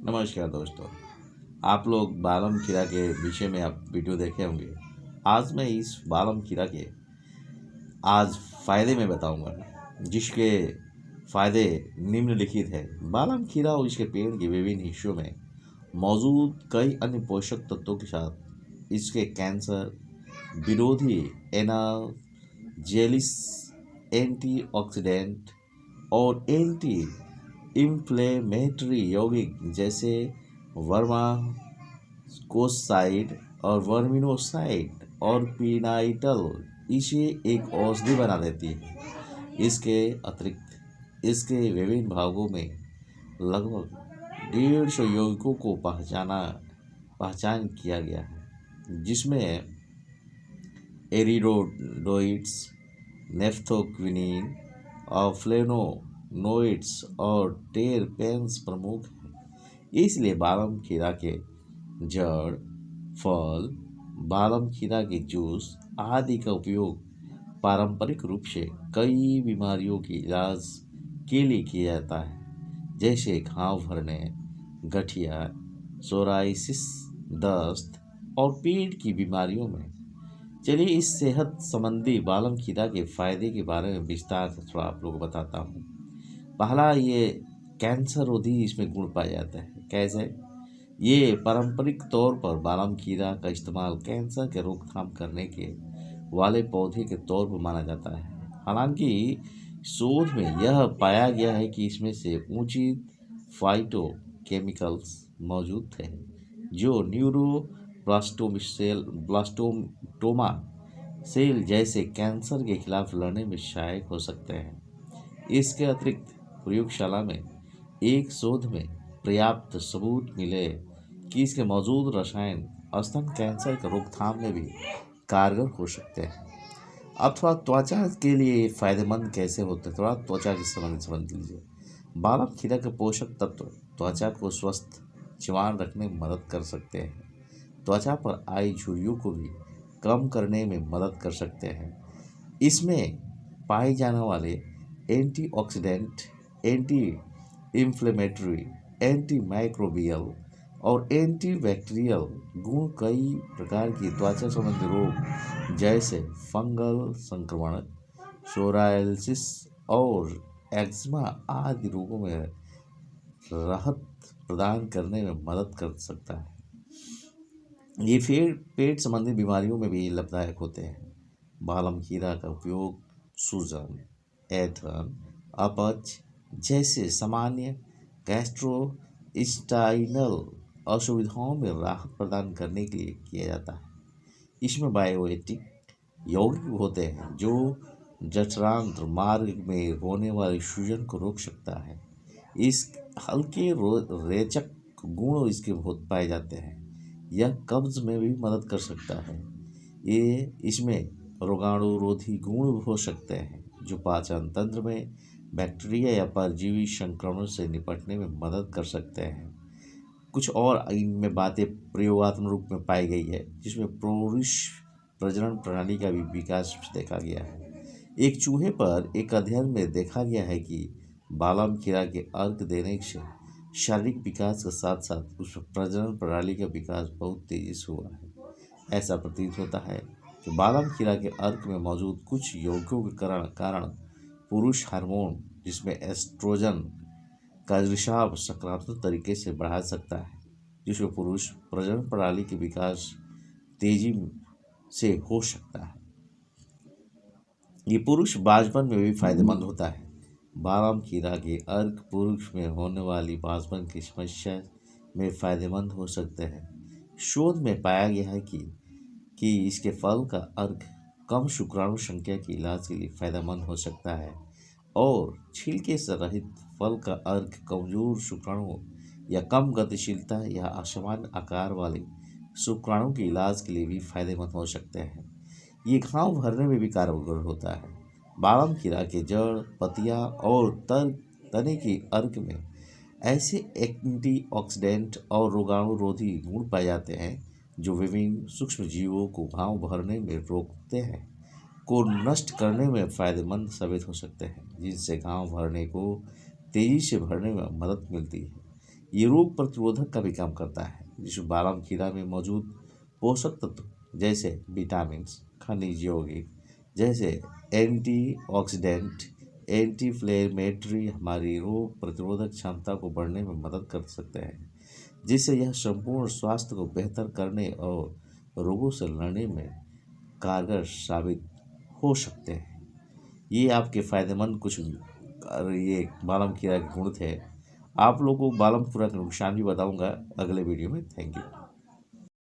नमस्कार दोस्तों। आप लोग बालम खीरा के विषय में आप वीडियो देखे होंगे। आज मैं इस बालम खीरा के आज फ़ायदे में बताऊंगा, जिसके फ़ायदे निम्नलिखित है। बालम खीरा और इसके पेड़ के विभिन्न हिस्सों में मौजूद कई अन्य पोषक तत्वों के साथ इसके कैंसर विरोधी एनाजेलिस, एंटीऑक्सीडेंट और एंटी इंफ्लेमेटरी यौगिक जैसे वर्माकोसाइड और वर्मिनोसाइड और पिनाइटल इसे एक औषधि बना देती है। इसके अतिरिक्त इसके विभिन्न भागों में लगभग 150 यौगिकों को पहचान किया गया है, जिसमें एरिडोइड्स, नेफ्थोक्विनिन और फ्लेवोनोइड्स और टेरपेन्स प्रमुख हैं। इसलिए बालम खीरा के जड़, फल, बालम खीरा के जूस आदि का उपयोग पारंपरिक रूप से कई बीमारियों के इलाज के लिए किया जाता है, जैसे घाव भरने, गठिया, सोराइसिस, दस्त और पेट की बीमारियों में। चलिए इस सेहत संबंधी बालम खीरा के फायदे के बारे में विस्तार से थोड़ा आप लोगों को बताता हूँ। पहला, ये कैंसर रोधी इसमें गुण पाया जाता है। कैसे? ये पारंपरिक तौर पर बालम खीरा का इस्तेमाल कैंसर के रोकथाम करने के वाले पौधे के तौर पर माना जाता है। हालांकि शोध में यह पाया गया है कि इसमें से उचित फाइटो केमिकल्स मौजूद थे जो ब्लास्टोमा सेल जैसे कैंसर के खिलाफ लड़ने में सहायक हो सकते हैं। इसके अतिरिक्त प्रयोगशाला में एक शोध में पर्याप्त सबूत मिले कि इसके मौजूद रसायन स्तन कैंसर के रोकथाम में भी कारगर हो सकते हैं। अब थोड़ा त्वचा के लिए फायदेमंद कैसे होते हैं, थोड़ा त्वचा के समझ लीजिए। बालम खीरा के पोषक तत्व त्वचा को स्वस्थ जवान रखने में मदद कर सकते हैं। त्वचा पर आई झुर्रियों को भी कम करने में मदद कर सकते हैं। इसमें पाए जाने वाले antioxidant, anti inflammatory, anti microbial और एंटी बैक्टीरियल गुण कई प्रकार की त्वचा संबंधी रोग जैसे फंगल संक्रमण, सोरायसिस और एक्जिमा आदि रोगों में राहत प्रदान करने में मदद कर सकता है। ये पेट संबंधी बीमारियों में भी लाभदायक होते हैं। बालम खीरा का उपयोग सूजन, ऐंठन, अपच जैसे सामान्य गैस्ट्रोइंटेस्टाइनल असुविधाओं में राहत प्रदान करने के लिए किया जाता है। इसमें बायोटिक यौगिक होते हैं जो जठरांत्र मार्ग में होने वाले सूजन को रोक सकता है। इस हल्के रेचक गुण इसके बहुत पाए जाते हैं। यह कब्ज में भी मदद कर सकता है। इसमें रोगाणुरोधी गुण हो सकते हैं जो पाचन तंत्र में बैक्टीरिया या परजीवी संक्रमण से निपटने में मदद कर सकते हैं। कुछ और इनमें बातें प्रयोगात्मक रूप में पाई गई है, जिसमें पुरुष प्रजनन प्रणाली का भी विकास देखा गया है। एक चूहे पर एक अध्ययन में देखा गया है कि बालम खीरा के अर्क देने से शारीरिक विकास के साथ साथ उस प्रजनन प्रणाली का विकास बहुत तेजी से हुआ है। ऐसा प्रतीत होता है कि बालम खीरा के अर्क में मौजूद कुछ यौगिकों के कारण पुरुष हार्मोन, जिसमें एस्ट्रोजन का रिसाव सकारात्मक तरीके से बढ़ा सकता है, जिसमें पुरुष प्रजनन प्रणाली के विकास तेजी से हो सकता है। ये पुरुष बांझपन में भी फायदेमंद होता है। बालम खीरा के अर्क पुरुष में होने वाली बांझपन की समस्या में फायदेमंद हो सकते हैं। शोध में पाया गया है कि इसके फल का अर्क कम शुक्राणु संख्या के इलाज के लिए फायदेमंद हो सकता है और छिलके से रहित फल का अर्क कमजोर शुक्राणु या कम गतिशीलता या असामान्य आकार वाले शुक्राणु के इलाज के लिए भी फायदेमंद हो सकते हैं। ये घाव भरने में भी कारगर होता है। बालम खीरा के जड़, पत्तियां और तने के अर्क में ऐसे एंटीऑक्सीडेंट और रोगाणुरोधी गुण पाए जाते हैं जो विभिन्न सूक्ष्म जीवों को घाव भरने में रोकते हैं को नष्ट करने में फायदेमंद साबित हो सकते हैं, जिनसे घाव भरने को तेजी से भरने में मदद मिलती है। ये रोग प्रतिरोधक का भी काम करता है, जिसमें बादाम खीरा में मौजूद पोषक तत्व जैसे विटामिन्स, खनिज यौगिक जैसे एंटीऑक्सीडेंट, एंटी फ्लेमेटरी हमारी रोग प्रतिरोधक क्षमता को बढ़ने में मदद कर सकते हैं, जिससे यह संपूर्ण स्वास्थ्य को बेहतर करने और रोगों से लड़ने में कारगर साबित हो सकते हैं। ये आपके फ़ायदेमंद कुछ ये बादाम खीरा के गुण थे। आप लोगों को बादाम खीरा के नुकसान भी बताऊंगा अगले वीडियो में। Thank you.